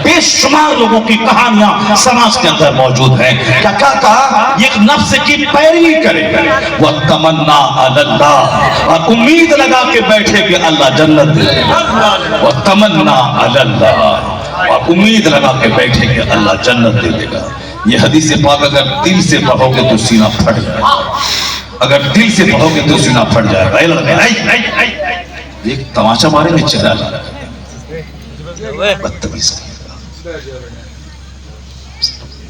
بے شمار لوگوں کی کہانیاں سماج کے اندر موجود ہیں. کیا کہا؟ یہ نفس کی پیروی کرے وَتَمَنَّا عَلَى اللَّهِ، اور امید لگا کے بیٹھے کہ اللہ جنت دے دے گا. وَتَمَنَّا عَلَى اللَّهِ، اور امید لگا کے بیٹھے کہ اللہ جنت دے دے گا. یہ حدیث پاک اگر دل سے پڑھو گے تو سینہ پھٹ جائے گا. اگر دل سے پڑھو گے تو سینہ پھٹ جائے گا. ایک تماشا مارے میں چہرہ لا رہا ہے، بدتمیز کہے گا.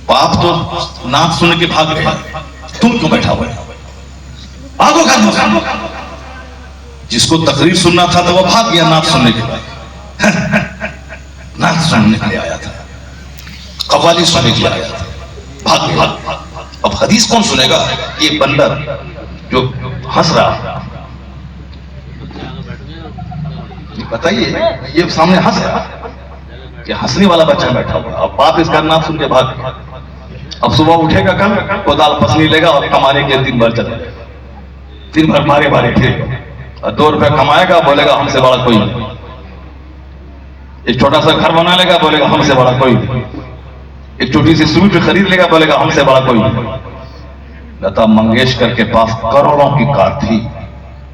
باپ تو نعت سننے کے بھاگ گئے، تم کیوں بیٹھا ہوا ہے؟ بھاگو گھر میں. جس کو تقریر سننا تھا تو وہ بھاگ گیا نعت سننے کے بعد. نعت سننے کے لیے آیا تھا، قوالی سننے کے لیے آیا تھا، بھاگ گیا. اب حدیث کون سنے گا؟ یہ بندر جو ہنس رہا، بتائیے، یہ سامنے ہنس رہا، یہ ہنسنے والا بچہ بیٹھا ہوا. اب باپ اس کا نام سن کے بھاگ گیا. اب صبح اٹھے گا کل کو دال پسنی لے گا اور کمانے کے 3 بار چلے گا، 3 بار مارے مارے پھرے گا اور 2 روپے کمائے گا، بولے گا ہم سے بڑا کوئی نہیں. ایک چھوٹا سا گھر بنا لے گا، بولے گا ہم سے بڑا کوئی نہیں. ایک چھوٹی سی سوٹ خرید لے گا، بولے گا ہم سے بڑا کوئی نہیں. لتا منگیشکر کے پاس کروڑوں کی کار تھی،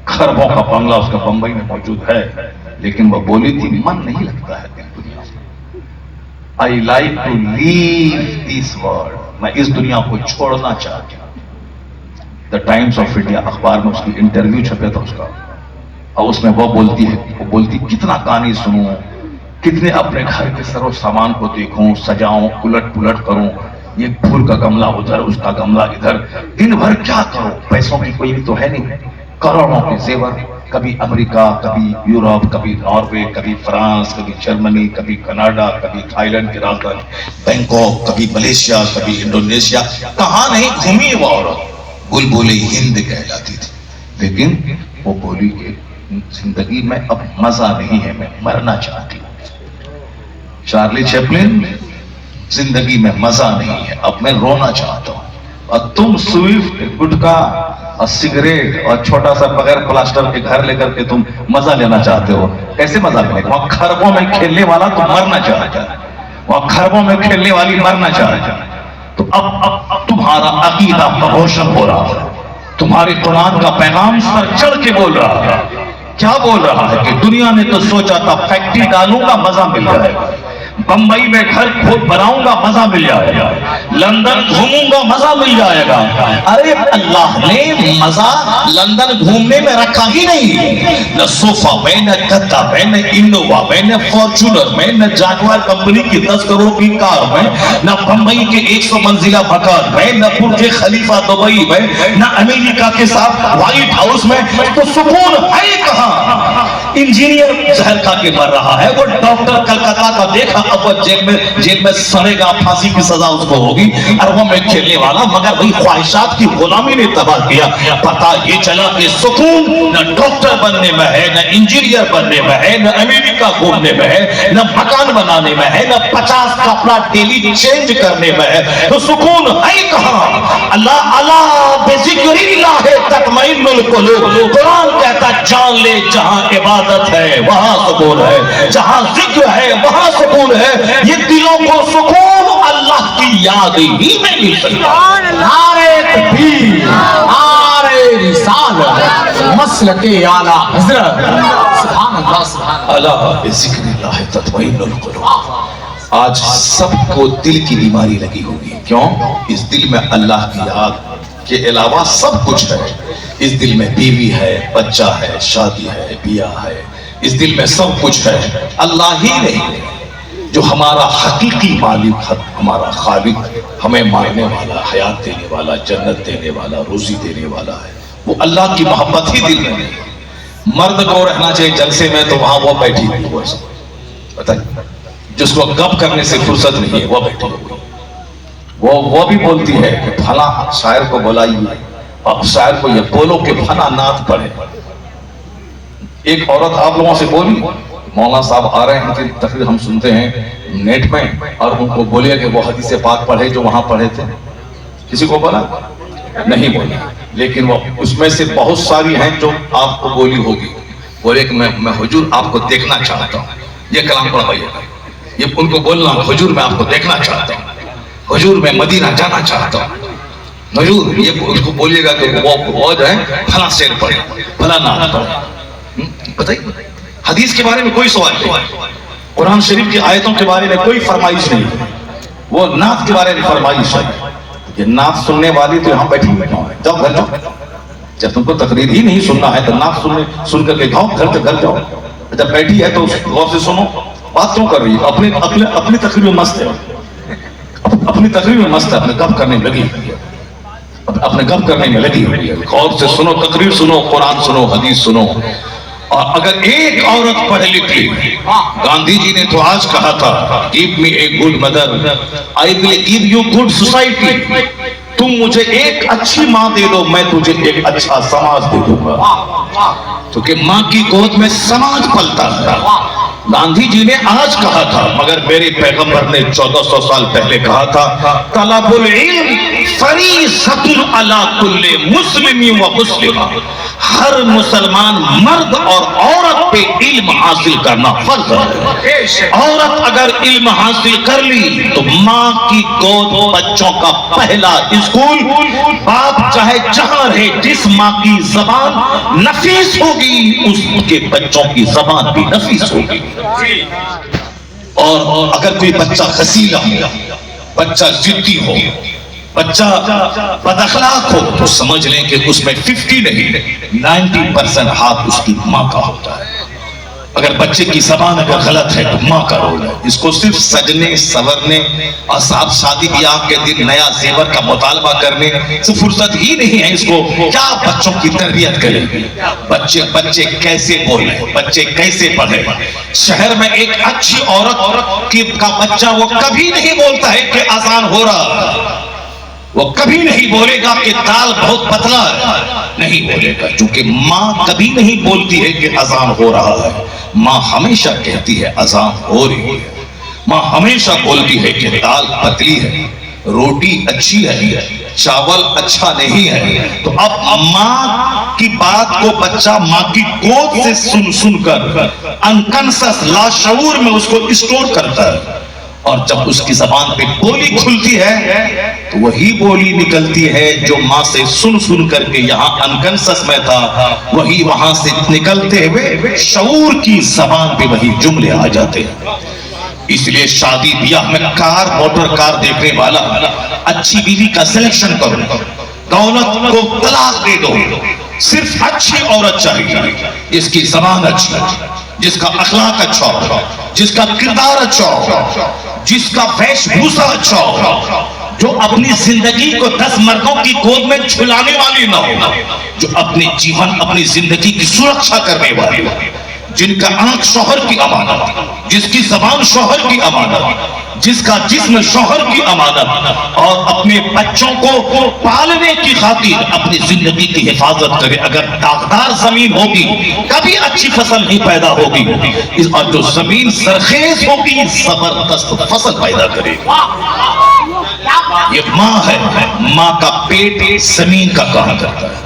خربوں کا بنگلہ اس کا بمبئی میں موجود ہے، لیکن وہ بولی تھی من نہیں لگتا ہے دنیا میں. I like to leave this world، میں اس دنیا کو چھوڑنا چاہتی ہوں. دا ٹائمز آف انڈیا اخبار میں اس کی انٹرویو چھپے تھا اس کا، اور اس میں وہ بولتی کتنا کہانی سنوں، کتنے اپنے گھر کے سر و سامان کو دیکھوں، سجاؤں، الٹ پلٹ کروں، یہ پھول کا گملہ ادھر، اس کا گملہ ادھر، دن بھر کیا کروں، پیسوں کی کوئی بھی تو ہے نہیں، کروڑوں کے زیور، کبھی امریکہ، کبھی یورپ، کبھی ناروے، کبھی فرانس، کبھی جرمنی، کبھی کینیڈا، کبھی تھائی لینڈ کی راجدھانی بینکاک، کبھی ملیشیا، کبھی انڈونیشیا. کہاں نہیں گھومی وہ عورت، بلبل ہند کہلاتی تھی. لیکن وہ بولی کہ زندگی میں اب مزہ نہیں ہے، میں مرنا چاہتی ہوں. چارلی چیپلن، زندگی میں مزہ نہیں ہے، اب میں رونا چاہتا ہوں. اور تم سوئفٹ، گٹکا اور سگریٹ اور چھوٹا سا بغیر پلاسٹر کے گھر لے کر کے تم مزہ لینا چاہتے ہو. کیسے مزہ ملے گا؟ وہاں خربوں میں کھیلنے والا تو مرنا چاہتا ہے، وہاں خربوں میں کھیلنے والی مرنا چاہتا ہے. تو اب تمہارا عقیدہ روشن ہو رہا ہے، تمہارے قرآن کا پیغام سر چڑھ کے بول رہا ہے. کیا بول رہا ہے کہ دنیا نے تو سوچا تھا فیکٹری ڈالوں گا مزہ مل جائے گا، بمبئی میں گھر کھود بناؤں گا مزہ مل جائے گا، لندن گھوموں گا مزہ مل جائے گا. ارے اللہ نے مزہ لندن گھومنے میں رکھا ہی نہیں. نہ صوفہ میں، نہ گدا میں، نہ انووا میں، نہ فارچونر میں، نہ جاگوار کمپنی کی 10 کروڑ کی کار میں، نہ بمبئی کے 100 منزلہ مکان میں، نہ برج خلیفہ دبئی میں، نہ امریکہ کے ساتھ وائٹ ہاؤس میں. تو سکون ہے کہاں؟ انجینئر زہر کھا کے مر رہا ہے، وہ ڈاکٹر کلکتہ کا دیکھا اب وہ جیل میں سڑے گا، پھانسی کی سزا اس کو ہوگی. اربوں میں کھیلنے والا، مگر وہی خواہشات کی غلامی نے تباہ کیا. پتا یہ چلا کہ سکون نہ ڈاکٹر بننے میں ہے، نہ انجینئر بننے میں ہے، نہ امریکہ گھومنے میں ہے، نہ مکان بنانے میں ہے، نہ 50 کپڑا ڈیلی چینج کرنے میں ہے. تو سکون ہے کہاں؟ اللہ بذکر اللہ تطمئن القلوب. قرآن کہتا جان لے جہاں عبادت ہے وہاں سکون ہے، جہاں ذکر ہے وہاں سکون ہے. یہ دلوں کو سکون اللہ کی یاد ہی میں مل سکتا. نعرہ تکبیر، نعرہ رسالت، مسلک اعلیٰ حضرت. سبحان اللہ، سبحان اللہ بذکر اللہ تطمئن القلوب. آج سب کو دل کی بیماری لگی ہوگی. کیوں؟ اس دل میں اللہ کی یاد کے علاوہ سب کچھ ہے. اس دل میں بیوی ہے، بچہ ہے، شادی ہے، بیاہ ہے. اس دل میں سب کچھ ہے، اللہ ہی نہیں. جو ہمارا حقیقی مالک، ہمارا خالق، ہمیں مارنے والا، حیات دینے والا، جنت دینے والا، روزی دینے والا ہے، وہ اللہ کی محبت ہی دل میں نہیں. مرد کو رہنا چاہیے جلسے میں تو وہاں وہ بیٹھی ہوئی وہ بتائیے، جس کو گپ کرنے سے فرصت نہیں ہے وہ بیٹھی ہوئی. وہ بھی بولتی ہے کہ پھلا شاعر کو بلائیے، اب شاعر کو یہ بولو کہ پھلا نعت پڑھے. ایک عورت آپ لوگوں سے بولی مولانا صاحب آ رہے ہیں، ان کی تقریر ہم سنتے ہیں نیٹ میں، اور ان کو بولے کہ وہ حدیث پاک پڑھے جو وہاں پڑھے تھے. کسی کو بولا؟ نہیں بولی. لیکن وہ اس میں سے بہت ساری ہیں جو آپ کو بولی ہوگی. بولے کہ میں حضور آپ کو دیکھنا چاہتا ہوں. یہ کلام پڑھائیے. یہ ان کو بولنا حضور میں آپ کو دیکھنا چاہتا ہوں، حضور میں مدینہ جانا چاہتا ہوں، حضور یہ اس کو بولیے گا کہ وہ جو ہے فلاں شعر پڑھے فلاں نعت پڑھے. بتائیے حدیث کے بارے میں کوئی سوال نہیں، قرآن شریف کی آیتوں کے بارے میں کوئی فرمائش نہیں، وہ نعت کے بارے میں فرمائش ہے. یہ نعت سننے والی تو یہاں بیٹھی ہوئی ہے، جاؤ گھر جاؤ. جب تم کو تقریر ہی نہیں سننا ہے تو نعت سن کر کے جاؤ گھر جاؤ. جب بیٹھی ہے تو غور سے سنو، بات کیوں کر رہی ہے؟ اپنی تقریر میں مست ہے، اپنی تقریر میں مست ہے، اپنے گپ کرنے میں لگی ہوئی ہے. غور سے سنو، تقریر سنو، قرآن سنو، حدیث سنو. اور اگر ایک عورت پڑھ لکھ لی، گاندھی جی نے تو آج کہا تھا give me a good mother I will give you good society. تم مجھے ایک اچھی ماں دے دو، میں تجھے ایک اچھا سماج دے دوں گا، کیونکہ ماں کی گود میں سماج پلتا ہے. گاندھی جی نے آج کہا تھا، مگر میرے پیغمبر نے 1400 سال پہلے کہا تھا طلب العلم فریضۃ علی کل مسلم و مسلمہ. ہر مسلمان مرد اور عورت پہ علم حاصل کرنا فرض ہے. عورت اگر علم حاصل کر لی تو ماں کی گود بچوں کا پہلا اسکول. باپ چاہے جہاں رہے، جس ماں کی زبان نفیس ہوگی اس کے بچوں کی زبان بھی نفیس ہوگی. اور اگر کوئی بچہ خسیلہ ہو، بچہ ضدی ہو، بچہ بد اخلاق ہو، تو سمجھ لیں کہ اس میں 50 نہیں 90% ہاتھ اس کی ماں کا ہوتا ہے. اگر بچے کی زبان اگر غلط ہے تو ماں کا رول ہے. اس کو صرف سجنے سورنے اور صاحب شادی بیاہ کے دن نیا زیور کا مطالبہ کرنے سے فرصت ہی نہیں ہے. اس کو کیا بچوں کی تربیت کرے، بچے کیسے بولیں، بچے کیسے پڑھیں. شہر میں ایک اچھی عورت کا بچہ وہ کبھی نہیں بولتا ہے کہ اذان ہو رہا، وہ کبھی نہیں بولے گا کہ دال بہت پتلا ہے، نہیں بولے گا، کیونکہ ماں کبھی نہیں بولتی ہے کہ اذان ہو رہا ہے. ماں ہمیشہ کہتی ہے اذان ہو رہی ہے. ماں ہمیشہ بولتی ہے کہ دال پتلی ہے، روٹی اچھی ہے، چاول اچھا نہیں ہے. تو اب ماں کی بات کو بچہ ماں کی گود سے سن کر انکانشس لاشعور میں اس کو اسٹور کرتا ہے. اور جب اس کی زبان پہ بولی کھلتی ہے تو وہی بولی نکلتی ہے جو ماں سے سن کر کے یہاں انکانشس میں تھا، وہی وہاں سے نکلتے ہوئے شعور کی زبان پہ وہی جملے آ جاتے ہیں. اس لیے شادی بیاہ میں موٹر کار دیکھنے والا اچھی بیوی کا سلیکشن کرو، دولت کو طلاق دے دو. صرف اچھی عورت چاہیے، جس کی زبان اچھی ہو، جس کا اخلاق اچھا ہو، جس کا کردار اچھا ہو، جس کا ویش بھوسا اچھا ہو، جو اپنی زندگی کو 10 مردوں کی گود میں جھلانے والی نہ ہو، جو اپنی زندگی کی سرکشا کرنے والی ہو، جن کا آنکھ شوہر کی امانت، جس کی زبان شوہر کی امانت، جس کا جسم شوہر کی امانت، اور اپنے بچوں کو پالنے کی خاطر اپنی زندگی کی حفاظت کرے. اگر داغدار زمین ہوگی کبھی اچھی فصل نہیں پیدا ہوگی، اور جو زمین سرخیز ہوگی زبردست فصل پیدا کرے. یہ ماں ہے، ماں کا پیٹ زمین کا کام کرتا ہے،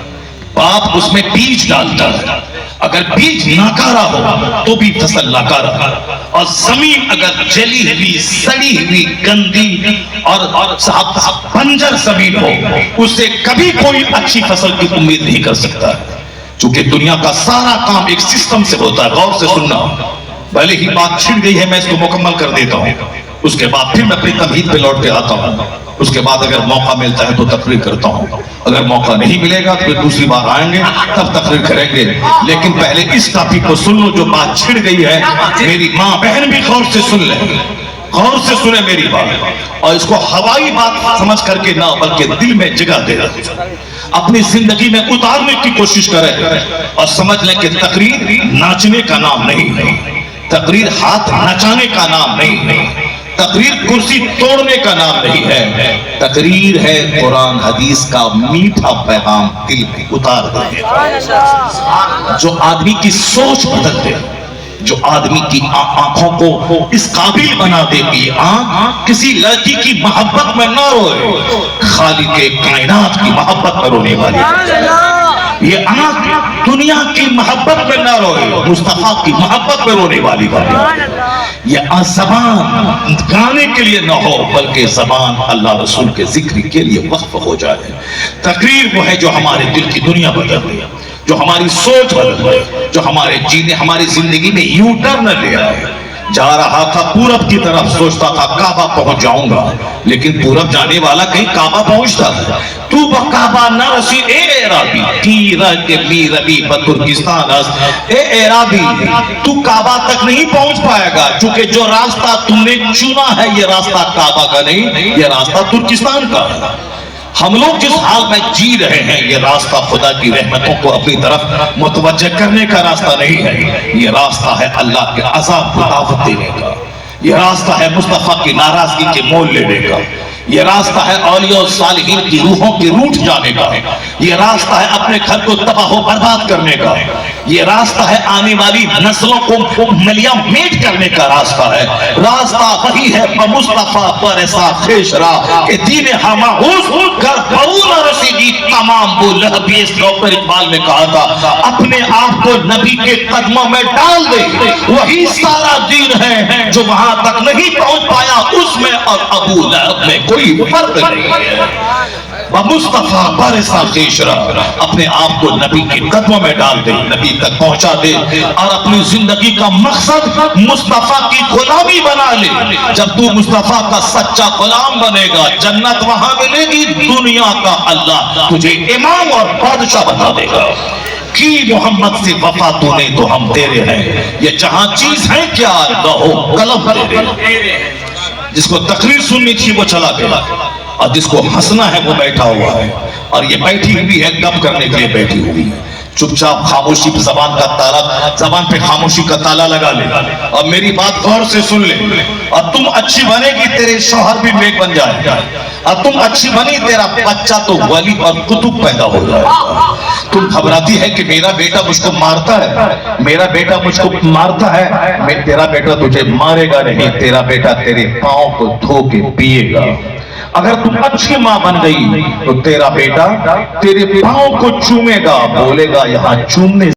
باپ اس میں بیج ڈالتا ہے. اگر بیج ناکارا ہو تو بھی فصل ناکارا، اور زمین اگر جلی ہوئی، سڑی ہوئی، گندی اور بنجر زمین ہو، اس سے کبھی کوئی اچھی فصل کی امید نہیں کر سکتا. چونکہ دنیا کا سارا کام ایک سسٹم سے ہوتا ہے. غور سے سننا، بھلے ہی بات چھڑ گئی ہے میں اس کو مکمل کر دیتا ہوں، اس کے بعد پھر میں اپنی تمہید پہ لوٹ کے آتا ہوں. اس کے بعد اگر موقع ملتا ہے تو تقریر کرتا ہوں، اگر موقع نہیں ملے گا تو پھر دوسری بار آئیں گے تب تقریر کریں گے. لیکن پہلے اس ٹاپک کو سن لو جو بات چھڑ گئی ہے. میری ماں بہن بھی غور سے سن لیں، غور سے سنیں میری بات، اور اس کو ہوائی بات سمجھ کر کے نہ بلکہ دل میں جگہ دے رہا، اپنی زندگی میں اتارنے کی کوشش کریں. اور سمجھ لیں کہ تقریر ناچنے کا نام نہیں ہے، تقریر ہاتھ نچانے کا نام نہیں ہے، تقریر کرسی توڑنے کا نام نہیں ہے. تقریر ہے قرآن حدیث کا میٹھا پیغام دل میں اتار دینے کا، جو آدمی کی سوچ بدل دے، جو آدمی کی آنکھوں کو اس قابل بنا دے کہ آنکھ کسی لڑکی کی محبت میں نہ روئے، خالق کائنات کی محبت میں رونے والی. یہ آنکھ دنیا کی محبت میں نہ روئے، مصطفیٰ کی محبت میں رونے والی بنے۔ یہ زبان گانے کے لیے نہ ہو، بلکہ زبان اللہ رسول کے ذکر کے لیے وقف ہو جائے۔ تقریر وہ ہے جو ہمارے دل کی دنیا بدل دے، جو ہماری سوچ بدل دے، جو ہمارے جینے ہماری زندگی میں یو ٹرن لے آئے۔ جا رہا تھا پورب کی طرف، سوچتا تھا کعبہ پہنچ جاؤں گا، لیکن پورب جانے والا کہیں کعبہ پہنچتا ہے۔ تو بکعبہ نہ رسی اے اعرابی، تیرہ کے می ربی بترکستان اس، اے اعرابی تو کعبہ تک نہیں پہنچ پائے گا، چونکہ جو راستہ تم نے چنا ہے یہ راستہ کعبہ کا نہیں، یہ راستہ ترکستان کا ہے۔ ہم لوگ جس حال میں جی رہے ہیں یہ راستہ خدا کی رحمتوں کو اپنی طرف متوجہ کرنے کا راستہ نہیں ہے، یہ راستہ ہے اللہ کے عذاب کو دعوت دینے کا، یہ راستہ ہے مصطفیٰ کی ناراضگی کے مول لینے کا، یہ راستہ ہے اولیاء و صالحین کی روحوں کے روٹھ جانے کا، یہ راستہ ہے اپنے گھر کو تباہ و برباد کرنے کا، یہ راستہ ہے آنے والی نسلوں کو ملیاں میٹ کرنے کا راستہ ہے۔ راستہ وہی ہے بمصطفیٰ پر ایسا خیش راہ کہ دین ہماہوز گر بہو نہ رسیگی تمام وہ لہبی۔ اس ڈاکٹر اقبال نے کہا تھا اپنے آپ کو نبی کے قدموں میں ڈال دے، وہی سارا دین ہے جو وہاں تک نہیں پہنچ پایا، اس میں اور ابو لہب میں کوئی فرق نہیں ہے۔ بمصطفیٰ پر ایسا خیش راہ، اپنے آپ کو نبی کے قدموں میں ڈال دے، نبی تک پہنچا دے، اور اپنی زندگی کا مقصد مصطفیٰ کی غلامی بنا لے۔ جب تو مصطفیٰ کا سچا غلام بنے گا، جنت وہاں ملے گی، دنیا کا اللہ تجھے امام اور بادشاہ بنا دے گا۔ کی محمد سے وفا تو نے تو ہم تیرے ہیں، یہ جہاں چیز ہے کیا لوح قلم تیرے۔ جس کو تقریر سننی تھی وہ چلا گیا، اور جس کو ہنسنا ہے وہ بیٹھا ہوا ہے، اور یہ بیٹھی ہوئی ہے گپ کرنے کے لیے بیٹھی ہوئی ہے۔ چپ چاپ خاموشی پہ زبان پہ خاموشی کا تالا لگا لے، اور میری بات غور سے سن لے۔ اور تم اچھی بنے گی تیرے شوہر بھی نیک بن جائے گا، اور تم اچھی بنی تیرا بچہ تو ولی اور قطب پیدا ہو جائے گا۔ تم گھبراتی ہے کہ میرا بیٹا مجھ کو مارتا ہے، میرا بیٹا مجھ کو مارتا ہے، تیرا بیٹا تجھے مارے گا نہیں، تیرا بیٹا تیرے پاؤں کو دھو کے پیے گا۔ اگر تم اچھی ماں بن گئی تو تیرا بیٹا تیرے پاؤں کو چومے گا، بولے گا یہاں چومنے